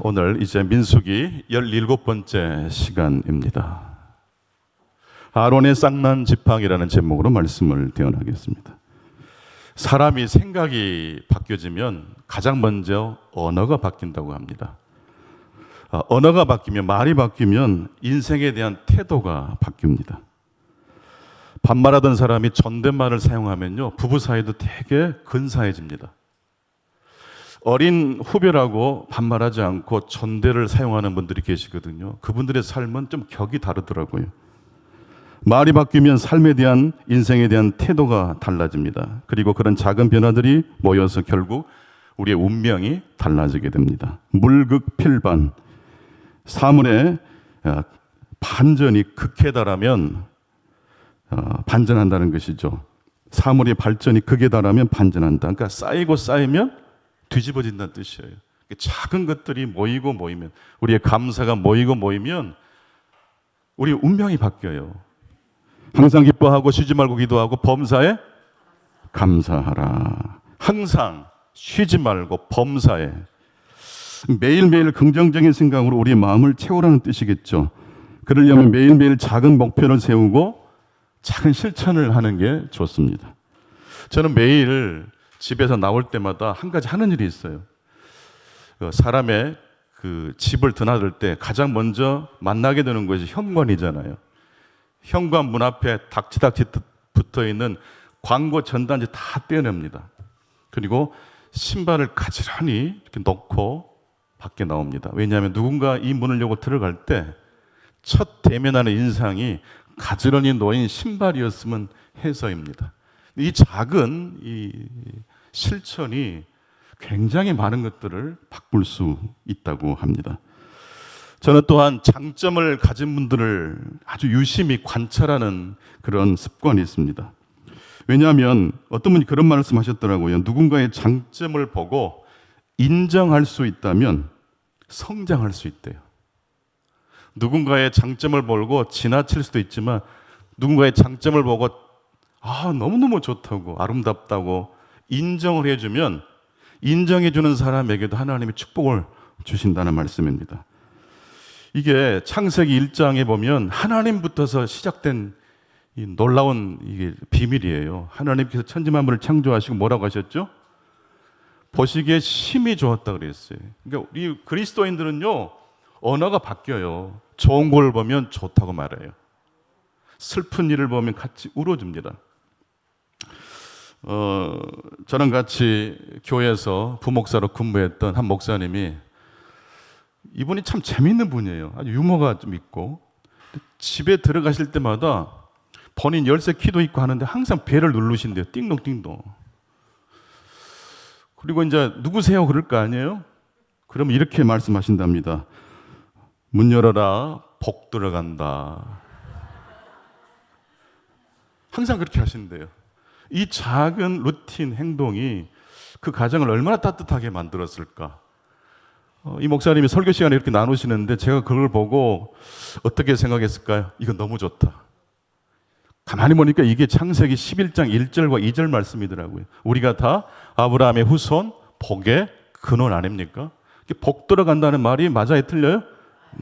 오늘 이제 민수기 17번째 시간입니다. 아론의 쌍난 지팡이라는 제목으로 말씀을 대언하겠습니다. 사람이 생각이 바뀌어지면 가장 먼저 언어가 바뀐다고 합니다. 언어가 바뀌면, 말이 바뀌면 인생에 대한 태도가 바뀝니다. 반말하던 사람이 존댓말을 사용하면요, 부부 사이도 되게 근사해집니다. 어린 후배라고 반말하지 않고 존대를 사용하는 분들이 계시거든요. 그분들의 삶은 좀 격이 다르더라고요. 말이 바뀌면 삶에 대한, 인생에 대한 태도가 달라집니다. 그리고 그런 작은 변화들이 모여서 결국 우리의 운명이 달라지게 됩니다. 물극필반, 사물의 반전이 극에 달하면 반전한다는 것이죠. 사물의 발전이 극에 달하면 반전한다. 그러니까 쌓이고 쌓이면 뒤집어진다는 뜻이에요. 작은 것들이 모이고 모이면, 우리의 감사가 모이고 모이면 우리의 운명이 바뀌어요. 항상 기뻐하고 쉬지 말고 기도하고 범사에 감사하라. 항상 쉬지 말고 범사에, 매일매일 긍정적인 생각으로 우리의 마음을 채우라는 뜻이겠죠. 그러려면 매일매일 작은 목표를 세우고 작은 실천을 하는 게 좋습니다. 저는 매일 집에서 나올 때마다 한 가지 하는 일이 있어요. 사람의 그 집을 드나들 때 가장 먼저 만나게 되는 것이 현관이잖아요. 현관 문 앞에 닥치닥치 붙어 있는 광고 전단지 다 떼어냅니다. 그리고 신발을 가지런히 이렇게 놓고 밖에 나옵니다. 왜냐하면 누군가 이 문을 열고 들어갈 때 첫 대면하는 인상이 가지런히 놓인 신발이었으면 해서입니다. 이 작은 이 실천이 굉장히 많은 것들을 바꿀 수 있다고 합니다. 저는 또한 장점을 가진 분들을 아주 유심히 관찰하는 그런 습관이 있습니다. 왜냐하면 어떤 분이 그런 말씀 하셨더라고요. 누군가의 장점을 보고 인정할 수 있다면 성장할 수 있대요. 누군가의 장점을 보고 지나칠 수도 있지만 누군가의 장점을 보고 너무너무 좋다고, 아름답다고 인정을 해주면 인정해주는 사람에게도 하나님이 축복을 주신다는 말씀입니다. 이게 창세기 1장에 보면 하나님부터서 시작된 이 놀라운 이게 비밀이에요. 하나님께서 천지만물을 창조하시고 뭐라고 하셨죠? 보시기에 심히 좋았다 그랬어요. 그러니까 우리 그리스도인들은요, 언어가 바뀌어요. 좋은 걸 보면 좋다고 말해요. 슬픈 일을 보면 같이 울어줍니다. 저랑 같이 교회에서 부목사로 근무했던 한 목사님이, 이분이 참 재밌는 분이에요. 아주 유머가 좀 있고, 집에 들어가실 때마다 본인 열쇠 키도 있고 하는데 항상 벨을 누르신대요. 띵동띵동. 그리고 이제 누구세요? 그럴 거 아니에요? 그러면 이렇게 말씀하신답니다. 문 열어라, 복 들어간다. 항상 그렇게 하신대요. 이 작은 루틴 행동이 그 가정을 얼마나 따뜻하게 만들었을까. 이 목사님이 설교 시간에 이렇게 나누시는데 제가 그걸 보고 어떻게 생각했을까요? 이거 너무 좋다. 가만히 보니까 이게 창세기 11장 1절과 2절 말씀이더라고요. 우리가 다 아브라함의 후손, 복의 근원 아닙니까? 복 들어간다는 말이 맞아요, 틀려요?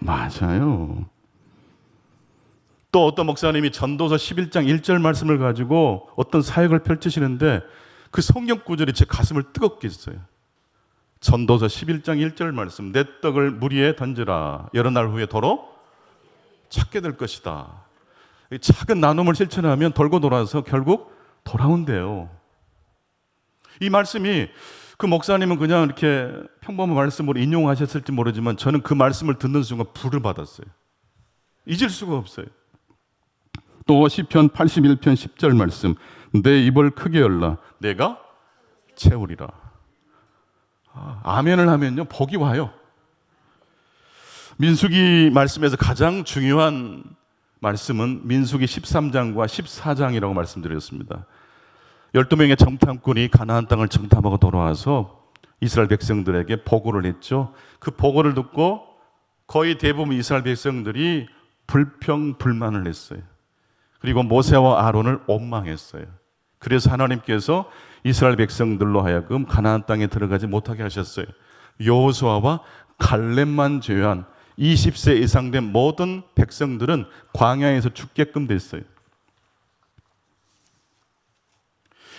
맞아요. 또 어떤 목사님이 전도서 11장 1절 말씀을 가지고 어떤 사역을 펼치시는데 그 성경 구절이 제 가슴을 뜨겁게 했어요. 전도서 11장 1절 말씀, 내 떡을 물 위에 던져라. 여러 날 후에 도로 찾게 될 것이다. 작은 나눔을 실천하면 돌고 돌아서 결국 돌아온대요. 이 말씀이, 그 목사님은 그냥 이렇게 평범한 말씀으로 인용하셨을지 모르지만 저는 그 말씀을 듣는 순간 불을 받았어요. 잊을 수가 없어요. 또 시편 81편 10절 말씀, 내 입을 크게 열라 내가 채우리라. 아멘을 하면요, 복이 와요. 민수기 말씀에서 가장 중요한 말씀은 민수기 13장과 14장이라고 말씀드렸습니다. 12명의 정탐꾼이 가나안 땅을 정탐하고 돌아와서 이스라엘 백성들에게 보고를 했죠. 그 보고를 듣고 거의 대부분 이스라엘 백성들이 불평불만을 했어요. 그리고 모세와 아론을 원망했어요. 그래서 하나님께서 이스라엘 백성들로 하여금 가나안 땅에 들어가지 못하게 하셨어요. 여호수아와 갈렙만 제외한 20세 이상 된 모든 백성들은 광야에서 죽게끔 됐어요.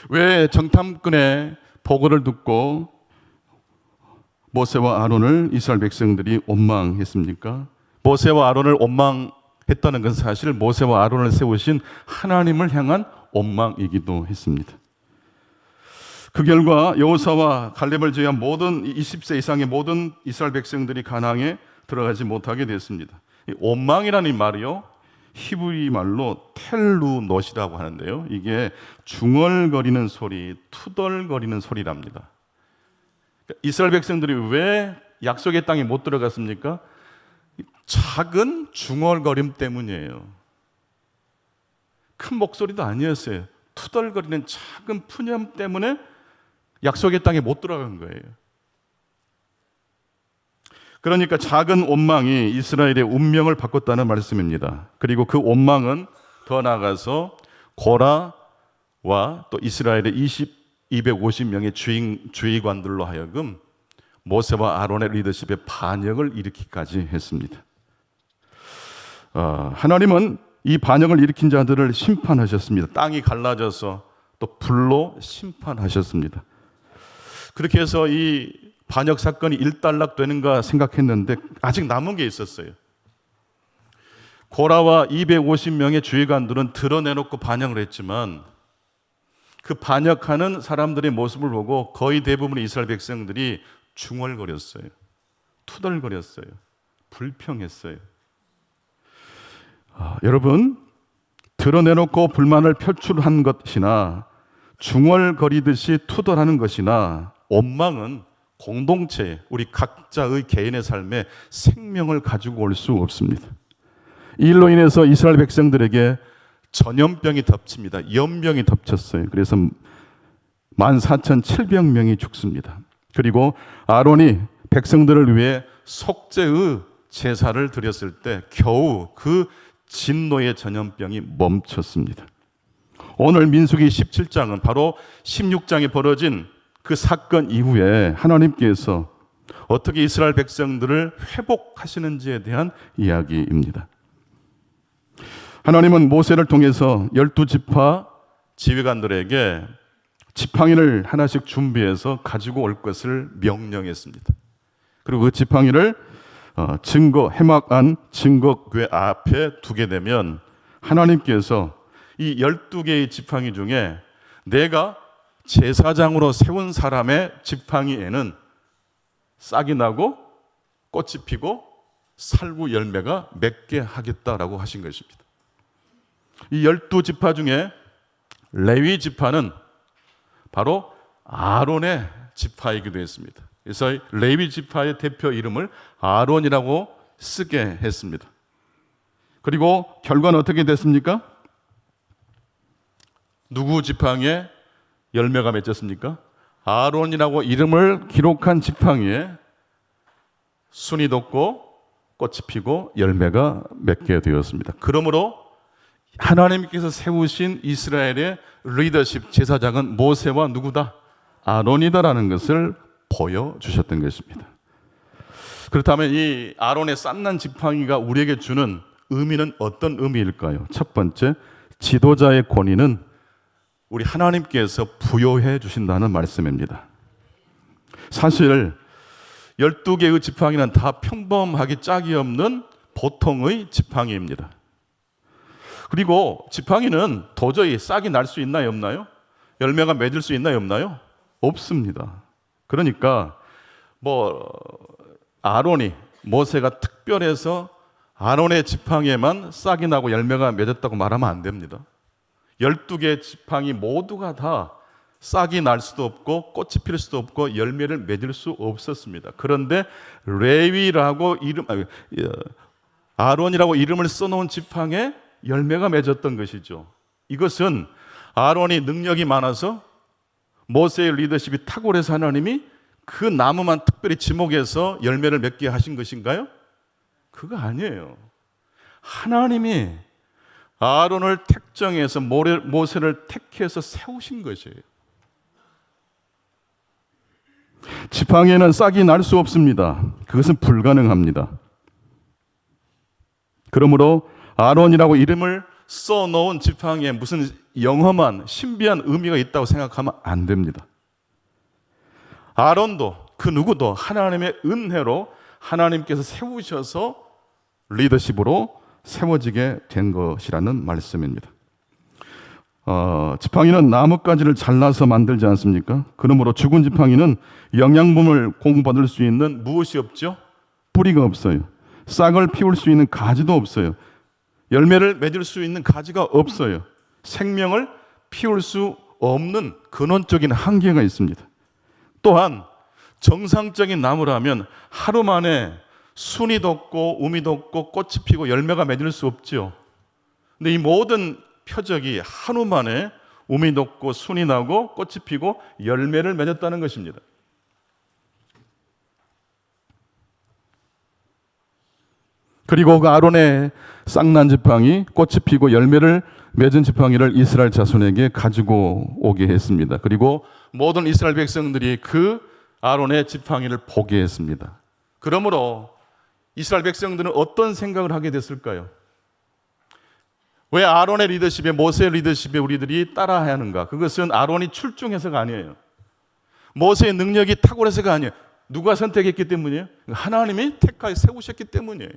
왜 정탐꾼의 보고를 듣고 모세와 아론을 이스라엘 백성들이 원망했습니까? 모세와 아론을 원망했다는 것은 사실 모세와 아론을 세우신 하나님을 향한 원망이기도 했습니다. 그 결과 여호수아와 갈렙을 제외한 모든 20세 이상의 모든 이스라엘 백성들이 가나안에 들어가지 못하게 됐습니다. 이 원망이라는 말이요, 히브리 말로 텔루넛이라고 하는데요, 이게 중얼거리는 소리, 투덜거리는 소리랍니다. 이스라엘 백성들이 왜 약속의 땅에 못 들어갔습니까? 작은 중얼거림 때문이에요. 큰 목소리도 아니었어요. 투덜거리는 작은 푸념 때문에 약속의 땅에 못 들어간 거예요. 그러니까 작은 원망이 이스라엘의 운명을 바꿨다는 말씀입니다. 그리고 그 원망은 더 나아가서 고라와 또 이스라엘의 250명의 주의관들로 하여금 모세와 아론의 리더십에 반역을 일으키기까지 했습니다. 하나님은 이 반역을 일으킨 자들을 심판하셨습니다. 땅이 갈라져서 또 불로 심판하셨습니다. 그렇게 해서 이 반역 사건이 일단락되는가 생각했는데 아직 남은 게 있었어요. 고라와 250명의 주의관들은 드러내놓고 반역을 했지만 그 반역하는 사람들의 모습을 보고 거의 대부분의 이스라엘 백성들이 중얼거렸어요. 투덜거렸어요. 불평했어요. 여러분, 드러내놓고 불만을 표출한 것이나 중얼거리듯이 투덜하는 것이나 원망은 공동체, 우리 각자의 개인의 삶에 생명을 가지고 올 수 없습니다. 이 일로 인해서 이스라엘 백성들에게 전염병이 덮칩니다. 연병이 덮쳤어요. 그래서 14,700명이 죽습니다. 그리고 아론이 백성들을 위해 속죄의 제사를 드렸을 때 겨우 그 진노의 전염병이 멈췄습니다. 오늘 민수기 17장은 바로 16장에 벌어진 그 사건 이후에 하나님께서 어떻게 이스라엘 백성들을 회복하시는지에 대한 이야기입니다. 하나님은 모세를 통해서 12지파 지휘관들에게 지팡이를 하나씩 준비해서 가지고 올 것을 명령했습니다. 그리고 그 지팡이를 해막 안 증거궤 앞에 두게 되면 하나님께서 이 12개의 지팡이 중에 내가 제사장으로 세운 사람의 지팡이에는 싹이 나고 꽃이 피고 살구 열매가 맺게 하겠다라고 하신 것입니다. 이 12지파 중에 레위 지파는 바로 아론의 지파이기도 했습니다. 그래서 레위 지파의 대표 이름을 아론이라고 쓰게 했습니다. 그리고 결과는 어떻게 됐습니까? 누구 지팡이에 열매가 맺혔습니까? 아론이라고 이름을 기록한 지팡이에 순이 돋고 꽃이 피고 열매가 맺게 되었습니다. 그러므로 하나님께서 세우신 이스라엘의 리더십 제사장은 모세와 누구다? 아론이다라는 것을 보여주셨던 것입니다. 그렇다면 이 아론의 싼난 지팡이가 우리에게 주는 의미는 어떤 의미일까요? 첫 번째, 지도자의 권위는 우리 하나님께서 부여해 주신다는 말씀입니다. 사실 12개의 지팡이는 다 평범하게 짝이 없는 보통의 지팡이입니다. 그리고 지팡이는 도저히 싹이 날 수 있나요, 없나요? 열매가 맺을 수 있나요, 없나요? 없습니다. 그러니까 아론이, 모세가 특별해서 아론의 지팡이에만 싹이 나고 열매가 맺었다고 말하면 안 됩니다. 12개의 지팡이 모두가 다 싹이 날 수도 없고 꽃이 필 수도 없고 열매를 맺을 수 없었습니다. 그런데 아론이라고 이름을 써놓은 지팡이에 열매가 맺었던 것이죠. 이것은 아론이 능력이 많아서 모세의 리더십이 탁월해서 하나님이 그 나무만 특별히 지목해서 열매를 맺게 하신 것인가요? 그거 아니에요. 하나님이 아론을 택정해서 모세를 택해서 세우신 것이에요. 지팡이에는 싹이 날 수 없습니다. 그것은 불가능합니다. 그러므로 아론이라고 이름을 써놓은 지팡이에 무슨 영험한 신비한 의미가 있다고 생각하면 안 됩니다. 아론도 그 누구도 하나님의 은혜로 하나님께서 세우셔서 리더십으로 세워지게 된 것이라는 말씀입니다. 지팡이는 나뭇가지를 잘라서 만들지 않습니까? 그러므로 죽은 지팡이는 영양분을 공급받을 수 있는 무엇이 없죠? 뿌리가 없어요. 싹을 피울 수 있는 가지도 없어요. 열매를 맺을 수 있는 가지가 없어요. 생명을 피울 수 없는 근원적인 한계가 있습니다. 또한 정상적인 나무라면 하루 만에 순이 돋고 um이 돋고 꽃이 피고 열매가 맺을 수 없죠. 근데 이 모든 표적이 하루 만에 um이 돋고 순이 나고 꽃이 피고 열매를 맺었다는 것입니다. 그리고 그 아론의 싹난 지팡이, 꽃이 피고 열매를 맺은 지팡이를 이스라엘 자손에게 가지고 오게 했습니다. 그리고 모든 이스라엘 백성들이 그 아론의 지팡이를 보게 했습니다. 그러므로 이스라엘 백성들은 어떤 생각을 하게 됐을까요? 왜 아론의 리더십에, 모세의 리더십에 우리들이 따라야 하는가? 그것은 아론이 출중해서가 아니에요. 모세의 능력이 탁월해서가 아니에요. 누가 선택했기 때문이에요? 하나님이 택하여 세우셨기 때문이에요.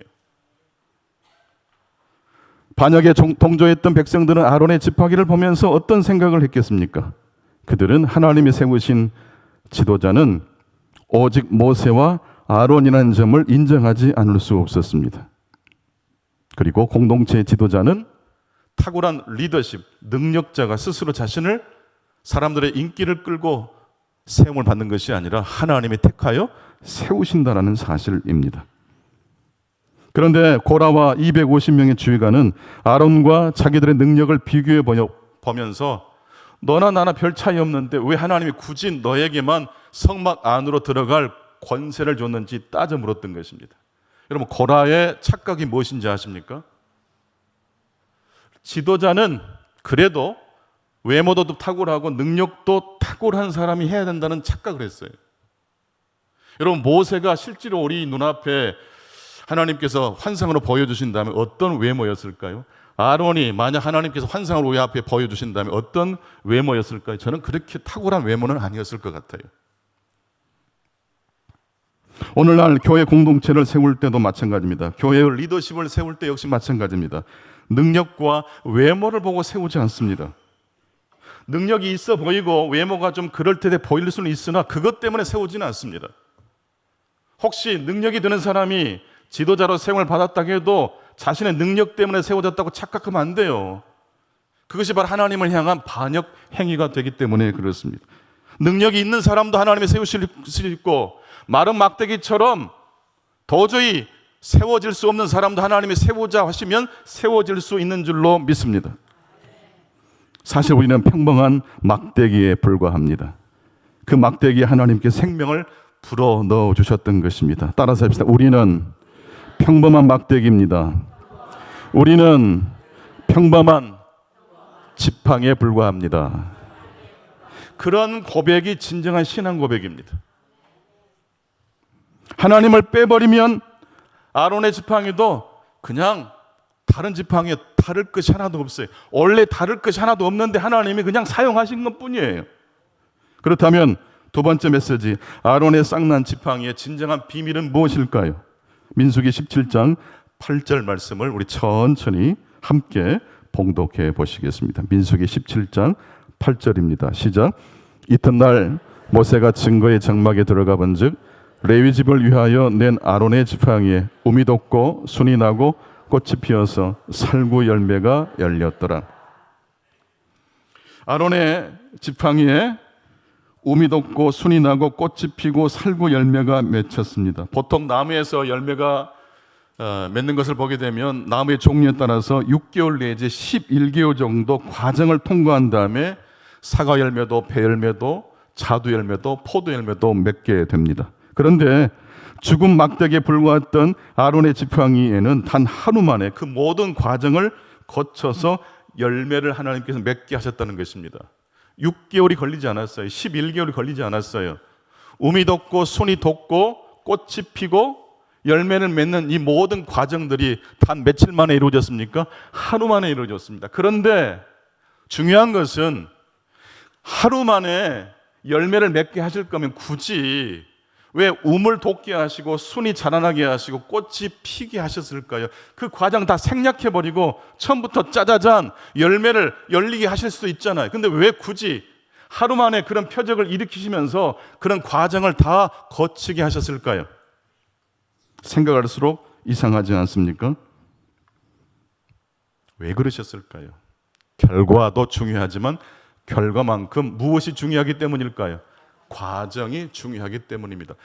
반역에 동조했던 백성들은 아론의 지팡이를 보면서 어떤 생각을 했겠습니까? 그들은 하나님이 세우신 지도자는 오직 모세와 아론이라는 점을 인정하지 않을 수 없었습니다. 그리고 공동체의 지도자는 탁월한 리더십, 능력자가 스스로 자신을 사람들의 인기를 끌고 세움을 받는 것이 아니라 하나님이 택하여 세우신다라는 사실입니다. 그런데 고라와 250명의 주의관은 아론과 자기들의 능력을 비교해 보면서 너나 나나 별 차이 없는데 왜 하나님이 굳이 너에게만 성막 안으로 들어갈 권세를 줬는지 따져 물었던 것입니다. 여러분, 고라의 착각이 무엇인지 아십니까? 지도자는 그래도 외모도 탁월하고 능력도 탁월한 사람이 해야 된다는 착각을 했어요. 여러분, 모세가 실제로 우리 눈앞에 하나님께서 환상으로 보여주신다면 어떤 외모였을까요? 아론이 만약 하나님께서 환상으로 우리 앞에 보여주신다면 어떤 외모였을까요? 저는 그렇게 탁월한 외모는 아니었을 것 같아요. 오늘날 교회 공동체를 세울 때도 마찬가지입니다. 교회의 리더십을 세울 때 역시 마찬가지입니다. 능력과 외모를 보고 세우지 않습니다. 능력이 있어 보이고 외모가 좀 그럴듯해 보일 수는 있으나 그것 때문에 세우지는 않습니다. 혹시 능력이 되는 사람이 지도자로 세움을 받았다고 해도 자신의 능력 때문에 세워졌다고 착각하면 안 돼요. 그것이 바로 하나님을 향한 반역 행위가 되기 때문에 그렇습니다. 능력이 있는 사람도 하나님이 세우실 수 있고 마른 막대기처럼 도저히 세워질 수 없는 사람도 하나님이 세우자 하시면 세워질 수 있는 줄로 믿습니다. 사실 우리는 평범한 막대기에 불과합니다. 그 막대기에 하나님께 생명을 불어 넣어 주셨던 것입니다. 따라서 합시다. 우리는 평범한 막대기입니다. 우리는 평범한 지팡이에 불과합니다. 그런 고백이 진정한 신앙 고백입니다. 하나님을 빼버리면 아론의 지팡이도 그냥 다른 지팡이에 다를 것이 하나도 없어요. 원래 다를 것이 하나도 없는데 하나님이 그냥 사용하신 것뿐이에요. 그렇다면 두 번째 메시지, 아론의 싹난 지팡이의 진정한 비밀은 무엇일까요? 민수기 17장 8절 말씀을 우리 천천히 함께 봉독해 보시겠습니다. 민수기 17장 8절입니다. 시작. 이튿날 모세가 증거의 장막에 들어가 본즉 레위 집을 위하여 낸 아론의 지팡이에 um이 돋고 순이 나고 꽃이 피어서 살구 열매가 열렸더라. 아론의 지팡이에 um이 돋고 순이 나고 꽃이 피고 살구 열매가 맺혔습니다. 보통 나무에서 열매가 맺는 것을 보게 되면 나무의 종류에 따라서 6개월 내지 11개월 정도 과정을 통과한 다음에 사과 열매도 배 열매도 자두 열매도 포도 열매도 맺게 됩니다. 그런데 죽은 막대기에 불과했던 아론의 지팡이에는 단 하루 만에 그 모든 과정을 거쳐서 열매를 하나님께서 맺게 하셨다는 것입니다. 6개월이 걸리지 않았어요. 11개월이 걸리지 않았어요. 움이 돋고 순이 돋고 꽃이 피고 열매를 맺는 이 모든 과정들이 단 며칠 만에 이루어졌습니까? 하루 만에 이루어졌습니다. 그런데 중요한 것은 하루 만에 열매를 맺게 하실 거면 굳이 왜 움을 돋게 하시고 순이 자라나게 하시고 꽃이 피게 하셨을까요? 그 과정 다 생략해버리고 처음부터 짜자잔 열매를 열리게 하실 수도 있잖아요. 근데 왜 굳이 하루 만에 그런 표적을 일으키시면서 그런 과정을 다 거치게 하셨을까요? 생각할수록 이상하지 않습니까? 왜 그러셨을까요? 결과도 중요하지만 결과만큼 무엇이 중요하기 때문일까요? 과정이 중요하기 때문입니다.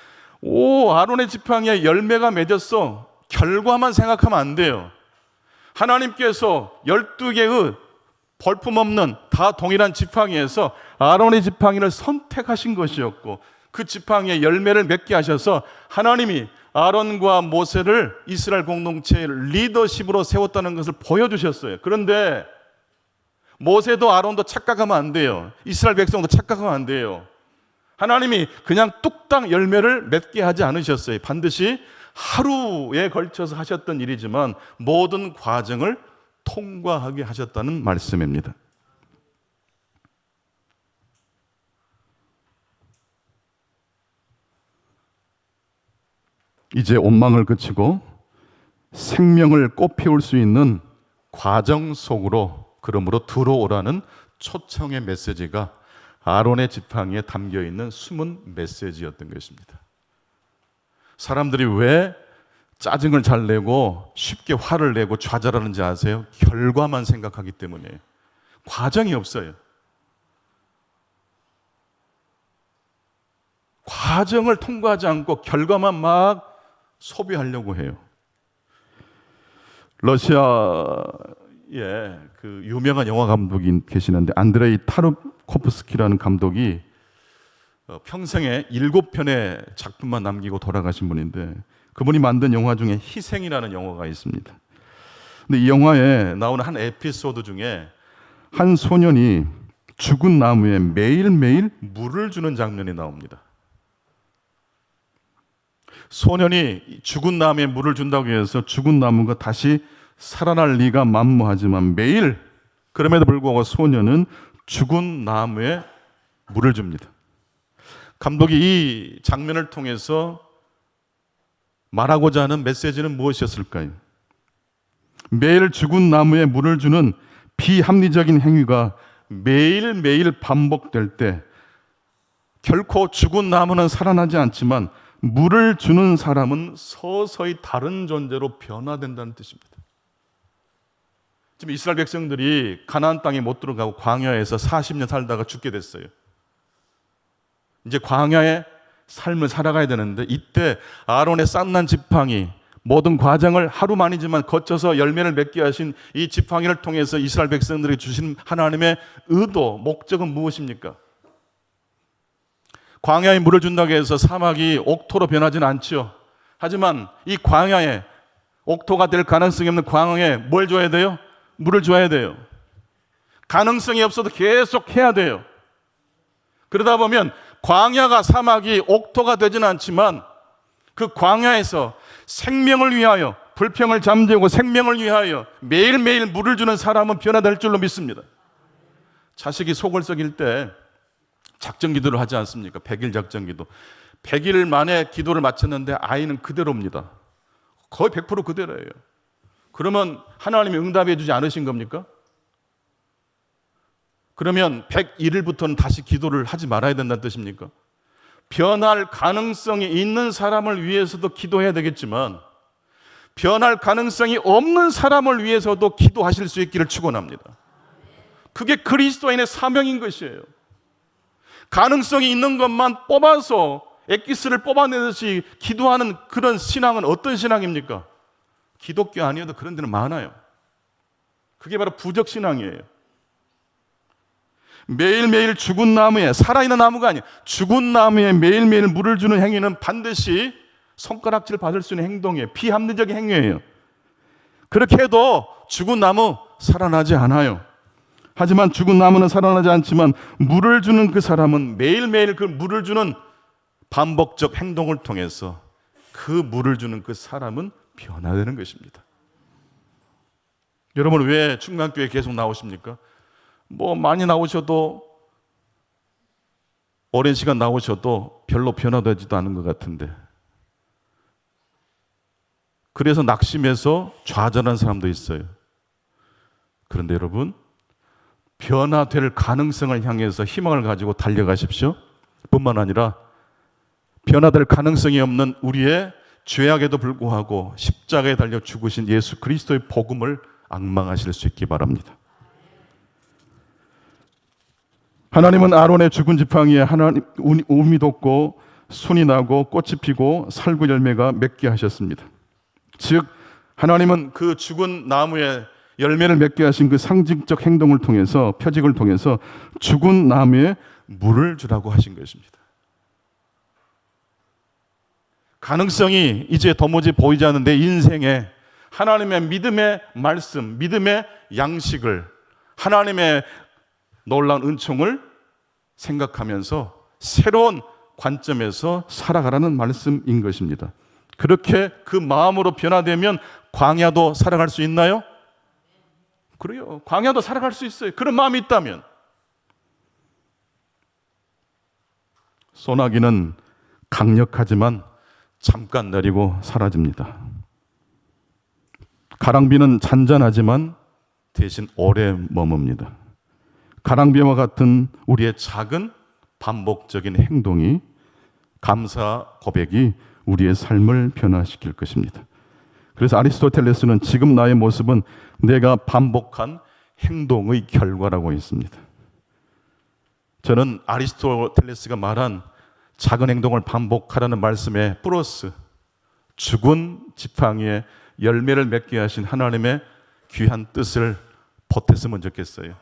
아론의 지팡이에 열매가 맺었어. 결과만 생각하면 안 돼요. 하나님께서 12개의 볼품없는 다 동일한 지팡이에서 아론의 지팡이를 선택하신 것이었고 그 지팡이에 열매를 맺게 하셔서 하나님이 아론과 모세를 이스라엘 공동체의 리더십으로 세웠다는 것을 보여주셨어요. 그런데 모세도 아론도 착각하면 안 돼요. 이스라엘 백성도 착각하면 안 돼요. 하나님이 그냥 뚝딱 열매를 맺게 하지 않으셨어요. 반드시 하루에 걸쳐서 하셨던 일이지만 모든 과정을 통과하게 하셨다는 말씀입니다. 이제 온망을 그치고 생명을 꽃피울 수 있는 과정 속으로 그러므로 들어오라는 초청의 메시지가 아론의 지팡이에 담겨 있는 숨은 메시지였던 것입니다. 사람들이 왜 짜증을 잘 내고 쉽게 화를 내고 좌절하는지 아세요? 결과만 생각하기 때문이에요. 과정이 없어요. 과정을 통과하지 않고 결과만 막 소비하려고 해요. 러시아에 그 유명한 영화 감독이 계시는데 안드레이 타르코프스키라는 감독이 평생에 7편의 작품만 남기고 돌아가신 분인데 그분이 만든 영화 중에 희생이라는 영화가 있습니다. 근데 이 영화에 나오는 한 에피소드 중에 한 소년이 죽은 나무에 매일매일 물을 주는 장면이 나옵니다. 소년이 죽은 나무에 물을 준다고 해서 죽은 나무가 다시 살아날 리가 만무하지만 매일 그럼에도 불구하고 소년은 죽은 나무에 물을 줍니다. 감독이 이 장면을 통해서 말하고자 하는 메시지는 무엇이었을까요? 매일 죽은 나무에 물을 주는 비합리적인 행위가 매일매일 반복될 때 결코 죽은 나무는 살아나지 않지만 물을 주는 사람은 서서히 다른 존재로 변화된다는 뜻입니다. 지금 이스라엘 백성들이 가나안 땅에 못 들어가고 광야에서 40년 살다가 죽게 됐어요. 이제 광야의 삶을 살아가야 되는데 이때 아론의 싼난 지팡이 모든 과정을 하루만이지만 거쳐서 열매를 맺게 하신 이 지팡이를 통해서 이스라엘 백성들에게 주신 하나님의 의도, 목적은 무엇입니까? 광야에 물을 준다고 해서 사막이 옥토로 변하지는 않죠. 하지만 이 광야에 옥토가 될 가능성이 없는 광야에 뭘 줘야 돼요? 물을 줘야 돼요. 가능성이 없어도 계속 해야 돼요. 그러다 보면 광야가 사막이 옥토가 되지는 않지만 그 광야에서 생명을 위하여 불평을 잠재우고 생명을 위하여 매일매일 물을 주는 사람은 변화될 줄로 믿습니다. 자식이 속을 썩일 때 작전 기도를 하지 않습니까? 100일 작전 기도. 100일 만에 기도를 마쳤는데 아이는 그대로입니다. 거의 100% 그대로예요. 그러면 하나님이 응답해 주지 않으신 겁니까? 그러면 101일부터는 다시 기도를 하지 말아야 된다는 뜻입니까? 변할 가능성이 있는 사람을 위해서도 기도해야 되겠지만 변할 가능성이 없는 사람을 위해서도 기도하실 수 있기를 축원합니다. 그게 그리스도인의 사명인 것이에요. 가능성이 있는 것만 뽑아서 엑기스를 뽑아내듯이 기도하는 그런 신앙은 어떤 신앙입니까? 기독교 아니어도 그런 데는 많아요. 그게 바로 부적신앙이에요. 매일매일 죽은 나무에, 살아있는 나무가 아니에요. 죽은 나무에 매일매일 물을 주는 행위는 반드시 손가락질 받을 수 있는 행동이에요. 비합리적인 행위예요. 그렇게 해도 죽은 나무 살아나지 않아요. 하지만 죽은 나무는 살아나지 않지만 물을 주는 그 사람은 매일매일 그 물을 주는 반복적 행동을 통해서 그 물을 주는 그 사람은 변화되는 것입니다. 여러분 왜 충만교회 계속 나오십니까? 뭐 많이 나오셔도 오랜 시간 나오셔도 별로 변화되지도 않은 것 같은데, 그래서 낙심해서 좌절한 사람도 있어요. 그런데 여러분, 변화될 가능성을 향해서 희망을 가지고 달려가십시오. 뿐만 아니라 변화될 가능성이 없는 우리의 죄악에도 불구하고 십자가에 달려 죽으신 예수 그리스도의 복음을 앙망하실 수 있기 바랍니다. 하나님은 아론의 죽은 지팡이에 하나님 움이 돋고 순이 나고 꽃이 피고 살구 열매가 맺게 하셨습니다. 즉 하나님은 그 죽은 나무에 열매를 맺게 하신 그 상징적 행동을 통해서, 표직을 통해서 죽은 나무에 물을 주라고 하신 것입니다. 가능성이 이제 도무지 보이지 않는 내 인생에 하나님의 믿음의 말씀, 믿음의 양식을, 하나님의 놀라운 은총을 생각하면서 새로운 관점에서 살아가라는 말씀인 것입니다. 그렇게 그 마음으로 변화되면 광야도 살아갈 수 있나요? 그래요. 광야도 살아갈 수 있어요. 그런 마음이 있다면. 소나기는 강력하지만 잠깐 내리고 사라집니다. 가랑비는 잔잔하지만 대신 오래 머뭅니다. 가랑비와 같은 우리의 작은 반복적인 행동이, 감사 고백이 우리의 삶을 변화시킬 것입니다. 그래서 아리스토텔레스는 지금 나의 모습은 내가 반복한 행동의 결과라고 했습니다. 저는 아리스토텔레스가 말한 작은 행동을 반복하라는 말씀에 플러스 죽은 지팡이에 열매를 맺게 하신 하나님의 귀한 뜻을 보탰으면 좋겠어요.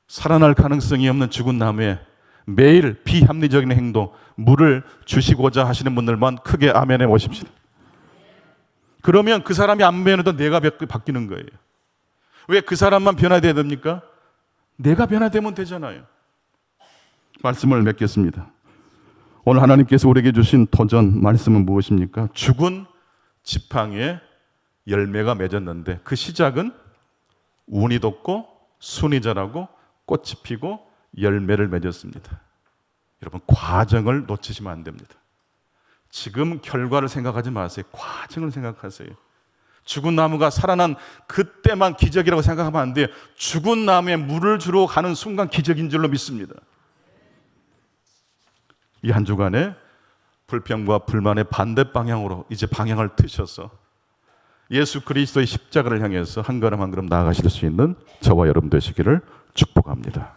살아날 가능성이 없는 죽은 나무에 매일 비합리적인 행동, 물을 주시고자 하시는 분들만 크게 아멘해 보십시오. 그러면 그 사람이 안 변해도 내가 바뀌는 거예요. 왜 그 사람만 변화돼야 됩니까? 내가 변화되면 되잖아요. 말씀을 맺겠습니다. 오늘 하나님께서 우리에게 주신 도전 말씀은 무엇입니까? 죽은 지팡이에 열매가 맺었는데 그 시작은 운이 돋고 순이 자라고 꽃이 피고 열매를 맺었습니다. 여러분, 과정을 놓치시면 안 됩니다. 지금 결과를 생각하지 마세요. 과정을 생각하세요. 죽은 나무가 살아난 그때만 기적이라고 생각하면 안 돼요. 죽은 나무에 물을 주러 가는 순간 기적인 줄로 믿습니다. 이 한 주간에 불평과 불만의 반대 방향으로 이제 방향을 트셔서 예수 그리스도의 십자가를 향해서 한 걸음 한 걸음 나아가실 수 있는 저와 여러분 되시기를 축복합니다.